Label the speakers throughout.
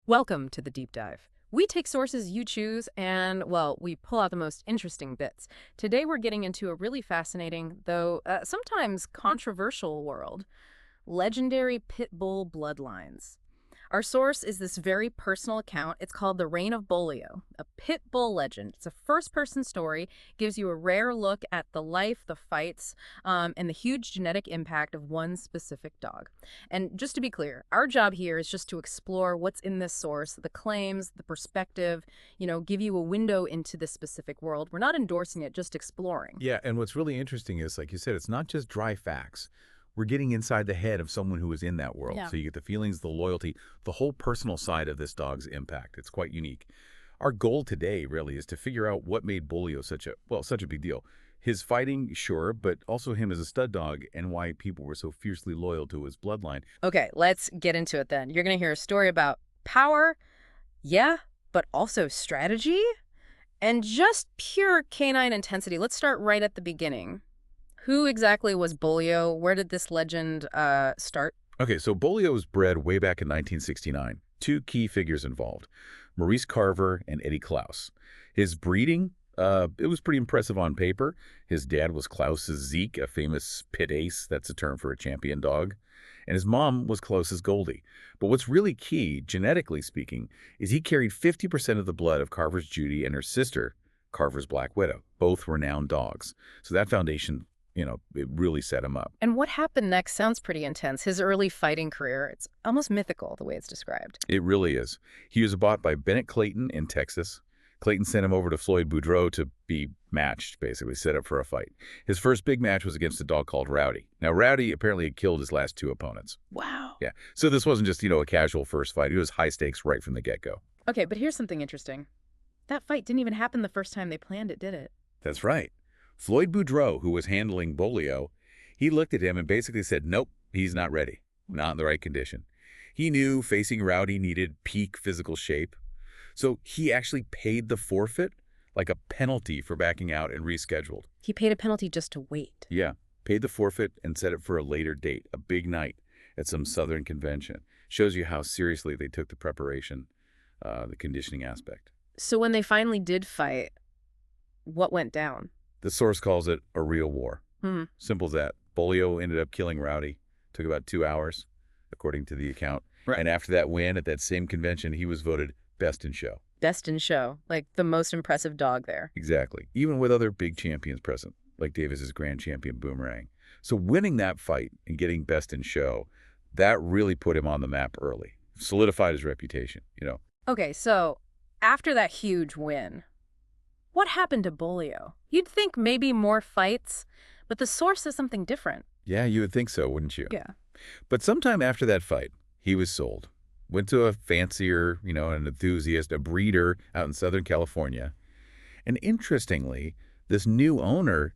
Speaker 1: Welcome to the deep dive. We take sources you choose and, well, we pull out the most interesting bits. Today we're getting into a really fascinating, though sometimes controversial world, legendary pit bull bloodlines. Our source is this very personal account. It's called The Reign of Bolio, a pit bull legend. It's a first-person story, gives you a rare look at the life, the fights, and the huge genetic impact of one specific dog. And just to be clear, our job here is just to explore what's in this source, the claims, the perspective, give you a window into this specific world. We're not endorsing it, just exploring.
Speaker 2: Yeah, and what's really interesting is, like you said, it's not just dry facts. We're getting inside the head of someone who was in that world.
Speaker 1: Yeah.
Speaker 2: So you get the feelings, the loyalty, the whole personal side of this dog's impact. It's quite unique. Our goal today really is to figure out what made Bolio such a big deal. His fighting, sure, but also him as a stud dog and why people were so fiercely loyal to his bloodline.
Speaker 1: Okay, let's get into it then. You're going to hear a story about power, yeah, but also strategy and just pure canine intensity. Let's start right at the beginning. Who exactly was Bolio? Where did this legend start?
Speaker 2: Okay, so Bolio was bred way back in 1969. Two key figures involved, Maurice Carver and Eddie Klaus. His breeding, it was pretty impressive on paper. His dad was Klaus Zeke, a famous pit ace. That's a term for a champion dog. And his mom was Klaus Goldie. But what's really key, genetically speaking, is he carried 50% of the blood of Carver's Judy and her sister, Carver's Black Widow, both renowned dogs. So that foundation, it really set him up.
Speaker 1: And what happened next sounds pretty intense. His early fighting career, it's almost mythical the way it's described.
Speaker 2: It really is. He was bought by Bennett Clayton in Texas. Clayton sent him over to Floyd Boudreaux to be matched, basically, set up for a fight. His first big match was against a dog called Rowdy. Now, Rowdy apparently had killed his last two opponents.
Speaker 1: Wow.
Speaker 2: Yeah. So this wasn't just, a casual first fight. It was high stakes right from the get-go.
Speaker 1: Okay, but here's something interesting. That fight didn't even happen the first time they planned it, did it?
Speaker 2: That's right. Floyd Boudreaux, who was handling Bolio, he looked at him and basically said, nope, he's not ready, not in the right condition. He knew facing Rowdy needed peak physical shape, so he actually paid the forfeit, like a penalty for backing out and rescheduled.
Speaker 1: He paid a penalty just to wait.
Speaker 2: Yeah, paid the forfeit and set it for a later date, a big night at some Southern convention. Shows you how seriously they took the preparation, the conditioning aspect.
Speaker 1: So when they finally did fight, what went down?
Speaker 2: The source calls it a real war.
Speaker 1: Hmm.
Speaker 2: Simple as that. Bolio ended up killing Rowdy. Took about 2 hours, according to the account.
Speaker 1: Right.
Speaker 2: And after that win at that same convention, he was voted best in show.
Speaker 1: Best in show, like the most impressive dog there.
Speaker 2: Exactly. Even with other big champions present, like Davis Grand Champion Boomerang. So winning that fight and getting best in show, that really put him on the map early. Solidified his reputation,
Speaker 1: Okay, so after that huge win, what happened to Bolio? You'd think maybe more fights, but the source says something different.
Speaker 2: Yeah, you would think so, wouldn't you?
Speaker 1: Yeah.
Speaker 2: But sometime after that fight, he was sold. Went to a fancier, an enthusiast, a breeder out in Southern California. And interestingly, this new owner,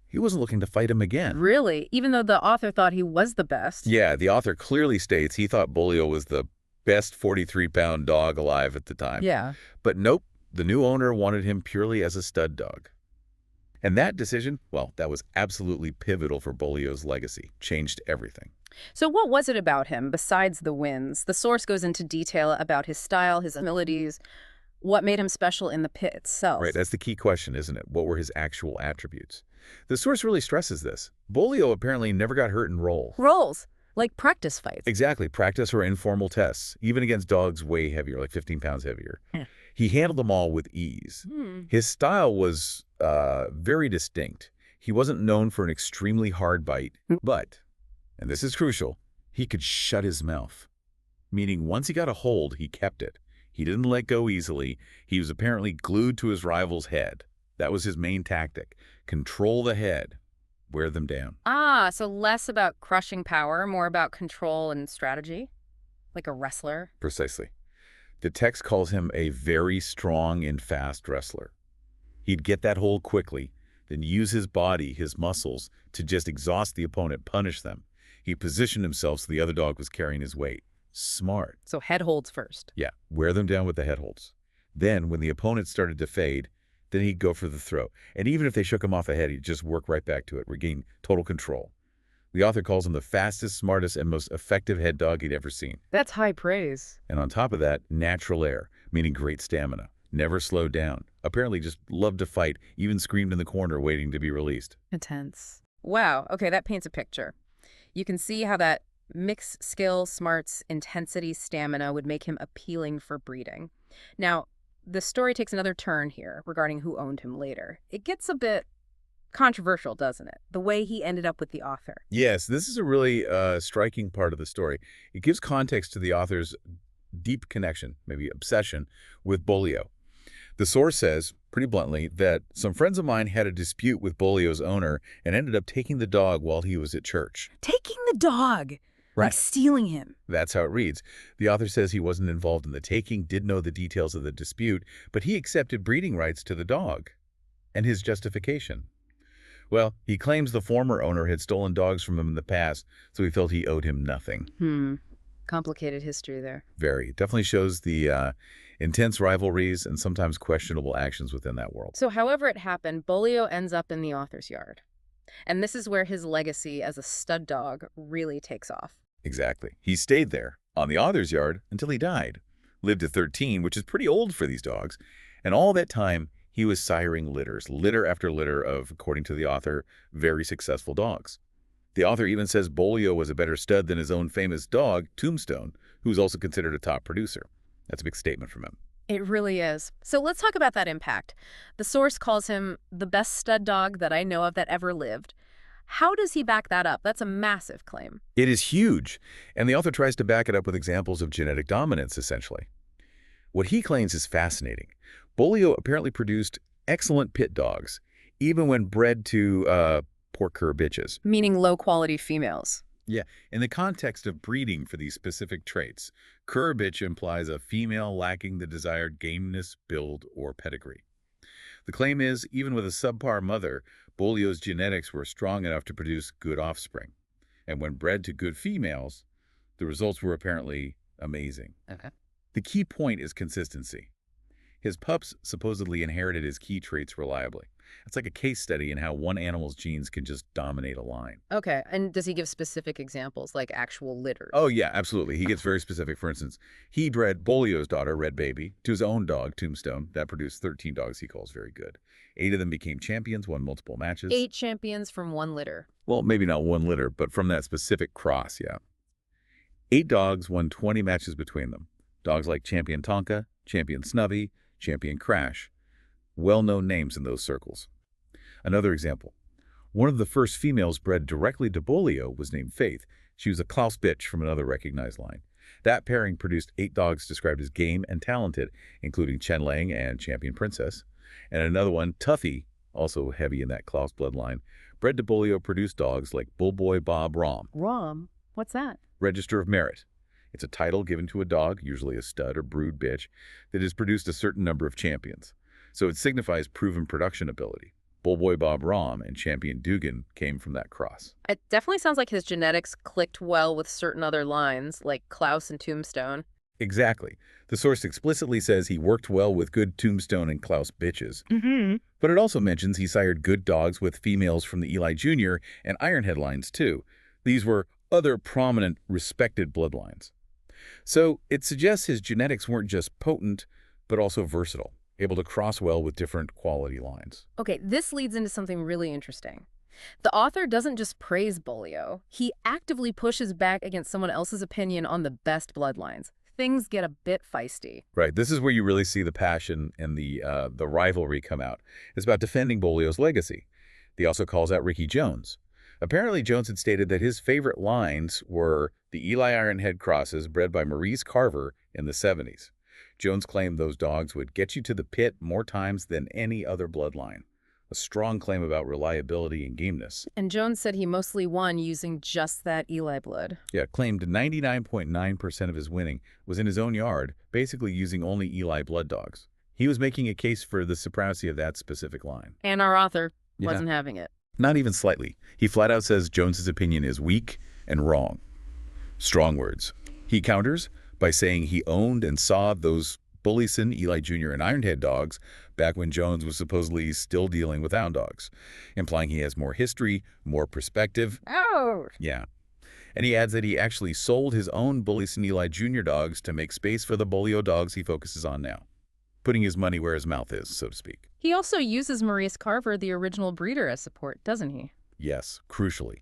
Speaker 2: he wasn't looking to fight him again.
Speaker 1: Really? Even though the author thought he was the best?
Speaker 2: Yeah, the author clearly states he thought Bolio was the best 43-pound dog alive at the time.
Speaker 1: Yeah.
Speaker 2: But nope. The new owner wanted him purely as a stud dog. And that decision, well, that was absolutely pivotal for Bolio's legacy. Changed everything.
Speaker 1: So what was it about him besides the wins? The source goes into detail about his style, his abilities, what made him special in the pit itself.
Speaker 2: Right, that's the key question, isn't it? What were his actual attributes? The source really stresses this. Bolio apparently never got hurt in roles.
Speaker 1: Roles, like practice fights.
Speaker 2: Exactly, practice or informal tests, even against dogs way heavier, like 15 pounds heavier.
Speaker 1: Yeah.
Speaker 2: He handled them all with ease. His style was very distinct. He wasn't known for an extremely hard bite, but, and this is crucial, he could shut his mouth. Meaning once he got a hold, he kept it. He didn't let go easily. He was apparently glued to his rival's head. That was his main tactic. Control the head. Wear them down.
Speaker 1: Ah, so less about crushing power, more about control and strategy? Like a wrestler?
Speaker 2: Precisely. The text calls him a very strong and fast wrestler. He'd get that hold quickly, then use his body, his muscles, to just exhaust the opponent, punish them. He positioned himself so the other dog was carrying his weight. Smart.
Speaker 1: So head holds first.
Speaker 2: Yeah, wear them down with the head holds. Then, when the opponent started to fade, then he'd go for the throw. And even if they shook him off the head, he'd just work right back to it, regain total control. The author calls him the fastest, smartest, and most effective head dog he'd ever seen.
Speaker 1: That's high praise.
Speaker 2: And on top of that, natural air, meaning great stamina. Never slowed down. Apparently just loved to fight, even screamed in the corner waiting to be released.
Speaker 1: Intense. Wow. Okay, that paints a picture. You can see how that mix skill, smarts, intensity, stamina would make him appealing for breeding. Now, the story takes another turn here regarding who owned him later. It gets a bit controversial, doesn't it? The way he ended up with the author.
Speaker 2: Yes, this is a really striking part of the story. It gives context to the author's deep connection, maybe obsession, with Bolio. The source says, pretty bluntly, that some friends of mine had a dispute with Bolio's owner and ended up taking the dog while he was at church.
Speaker 1: Taking the dog?
Speaker 2: Right.
Speaker 1: Like stealing him?
Speaker 2: That's how it reads. The author says he wasn't involved in the taking, did know the details of the dispute, but he accepted breeding rights to the dog. And his justification? Well, he claims the former owner had stolen dogs from him in the past, so he felt he owed him nothing.
Speaker 1: Complicated history there.
Speaker 2: Very. It definitely shows the intense rivalries and sometimes questionable actions within that world.
Speaker 1: So however it happened, Bolio ends up in the author's yard. And this is where his legacy as a stud dog really takes off.
Speaker 2: Exactly. He stayed there, on the author's yard, until he died. Lived to 13, which is pretty old for these dogs. And all that time, he was siring litter after litter of, according to the author, very successful dogs. The author even says Bolio was a better stud than his own famous dog, Tombstone, who's also considered a top producer. That's a big statement from him.
Speaker 1: It really is. So let's talk about that impact. The source calls him the best stud dog that I know of that ever lived. How does he back that up? That's a massive claim.
Speaker 2: It is huge, and the author tries to back it up with examples of genetic dominance, essentially. What he claims is fascinating. Bolio apparently produced excellent pit dogs, even when bred to poor cur bitches.
Speaker 1: Meaning low-quality females.
Speaker 2: Yeah, in the context of breeding for these specific traits, cur bitch implies a female lacking the desired gameness, build, or pedigree. The claim is, even with a subpar mother, Bolio's genetics were strong enough to produce good offspring. And when bred to good females, the results were apparently amazing.
Speaker 1: Okay.
Speaker 2: The key point is consistency. His pups supposedly inherited his key traits reliably. It's like a case study in how one animal's genes can just dominate a line.
Speaker 1: Okay, and does he give specific examples, like actual litters?
Speaker 2: Oh, yeah, absolutely. He gets very specific. For instance, he bred Bolio's daughter, Red Baby, to his own dog, Tombstone. That produced 13 dogs he calls very good. 8 of them became champions, won multiple matches.
Speaker 1: 8 champions from one litter.
Speaker 2: Well, maybe not one litter, but from that specific cross, yeah. 8 dogs won 20 matches between them. Dogs like Champion Tonka, Champion Snubby, Champion Crash. Well-known names in those circles. Another example. One of the first females bred directly to Bolio was named Faith. She was a Klaus bitch from another recognized line. That pairing produced 8 dogs described as game and talented, including Chen Lang and Champion Princess. And another one, Tuffy, also heavy in that Klaus bloodline, bred to Bolio produced dogs like Bullboy Bob ROM.
Speaker 1: ROM? What's that?
Speaker 2: Register of Merit. It's a title given to a dog, usually a stud or brood bitch, that has produced a certain number of champions. So it signifies proven production ability. Bullboy Bob ROM and Champion Dugan came from that cross.
Speaker 1: It definitely sounds like his genetics clicked well with certain other lines, like Klaus and Tombstone.
Speaker 2: Exactly. The source explicitly says he worked well with good Tombstone and Klaus bitches. But it also mentions he sired good dogs with females from the Eli Jr. and Ironhead lines, too. These were other prominent, respected bloodlines. So it suggests his genetics weren't just potent, but also versatile, able to cross well with different quality lines.
Speaker 1: Okay, this leads into something really interesting. The author doesn't just praise Bolio. He actively pushes back against someone else's opinion on the best bloodlines. Things get a bit feisty.
Speaker 2: Right. This is where you really see the passion and the rivalry come out. It's about defending Bolio's legacy. He also calls out Ricky Jones. Apparently, Jones had stated that his favorite lines were the Eli Ironhead crosses bred by Maurice Carver in the 70s. Jones claimed those dogs would get you to the pit more times than any other bloodline. A strong claim about reliability and gameness.
Speaker 1: And Jones said he mostly won using just that Eli blood.
Speaker 2: Yeah, claimed 99.9% of his winning was in his own yard, basically using only Eli blood dogs. He was making a case for the supremacy of that specific line.
Speaker 1: And our author wasn't having it.
Speaker 2: Not even slightly. He flat out says Jones's opinion is weak and wrong. Strong words. He counters by saying he owned and saw those Bullison, Eli Jr., and Ironhead dogs back when Jones was supposedly still dealing with hound dogs, implying he has more history, more perspective.
Speaker 1: Oh!
Speaker 2: Yeah. And he adds that he actually sold his own Bullison Eli Jr. dogs to make space for the Bolio dogs he focuses on now, putting his money where his mouth is, so to speak.
Speaker 1: He also uses Maurice Carver, the original breeder, as support, doesn't he?
Speaker 2: Yes, crucially.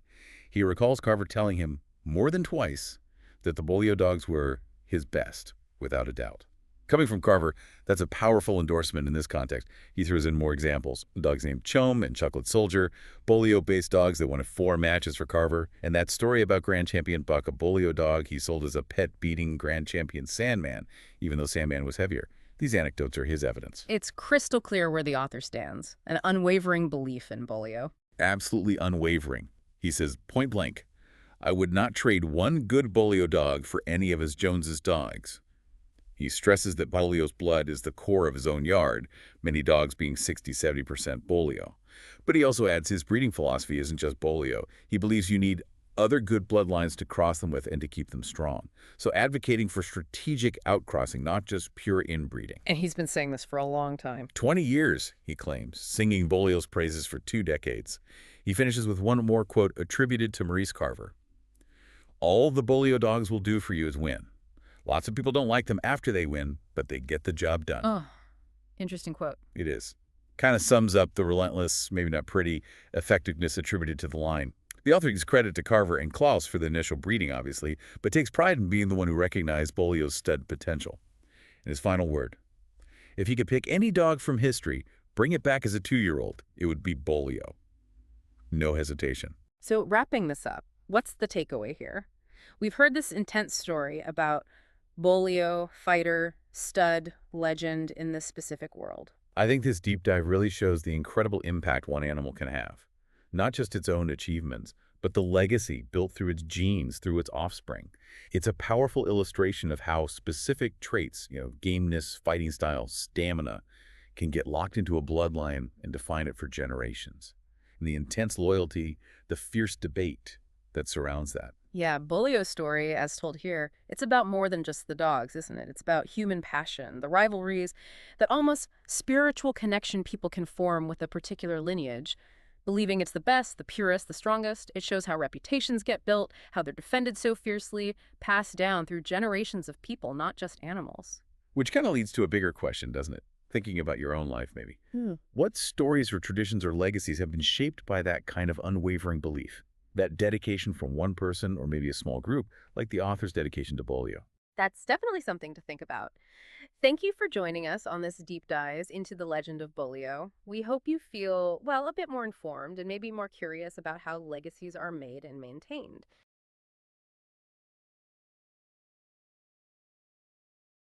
Speaker 2: He recalls Carver telling him more than twice that the Bolio dogs were his best, without a doubt. Coming from Carver, that's a powerful endorsement in this context. He throws in more examples. Dogs named Chome and Chocolate Soldier, Bolio-based dogs that won 4 matches for Carver, and that story about Grand Champion Buck, a Bolio dog he sold as a pet beating Grand Champion Sandman, even though Sandman was heavier. These anecdotes are his evidence.
Speaker 1: It's crystal clear where the author stands, an unwavering belief in Bolio.
Speaker 2: Absolutely unwavering. He says, point blank, I would not trade one good Bolio dog for any of his Jones's dogs. He stresses that Bolio's blood is the core of his own yard, many dogs being 60–70% Bolio. But he also adds his breeding philosophy isn't just Bolio. He believes you need other good bloodlines to cross them with and to keep them strong. So advocating for strategic outcrossing, not just pure inbreeding.
Speaker 1: And he's been saying this for a long time.
Speaker 2: 20 years, he claims, singing Bolio's praises for 2 decades. He finishes with one more quote attributed to Maurice Carver. All the Bolio dogs will do for you is win. Lots of people don't like them after they win, but they get the job done.
Speaker 1: Oh, interesting quote.
Speaker 2: It is. Kind of sums up the relentless, maybe not pretty, effectiveness attributed to the line. The author gives credit to Carver and Klaus for the initial breeding, obviously, but takes pride in being the one who recognized Bolio's stud potential. And his final word. If he could pick any dog from history, bring it back as a 2-year-old, it would be Bolio. No hesitation.
Speaker 1: So wrapping this up, what's the takeaway here? We've heard this intense story about Bolio, fighter, stud, legend in this specific world.
Speaker 2: I think this deep dive really shows the incredible impact one animal can have. Not just its own achievements, but the legacy built through its genes, through its offspring. It's a powerful illustration of how specific traits, gameness, fighting style, stamina, can get locked into a bloodline and define it for generations. And the intense loyalty, the fierce debate that surrounds that.
Speaker 1: Yeah, Bolio's story, as told here, it's about more than just the dogs, isn't it? It's about human passion, the rivalries, that almost spiritual connection people can form with a particular lineage. Believing it's the best, the purest, the strongest, it shows how reputations get built, how they're defended so fiercely, passed down through generations of people, not just animals.
Speaker 2: Which kind of leads to a bigger question, doesn't it? Thinking about your own life, maybe. What stories or traditions or legacies have been shaped by that kind of unwavering belief? That dedication from one person or maybe a small group, like the author's dedication to Bolio.
Speaker 1: That's definitely something to think about. Thank you for joining us on this deep dive into the legend of Bolio. We hope you feel, well, a bit more informed and maybe more curious about how legacies are made and maintained.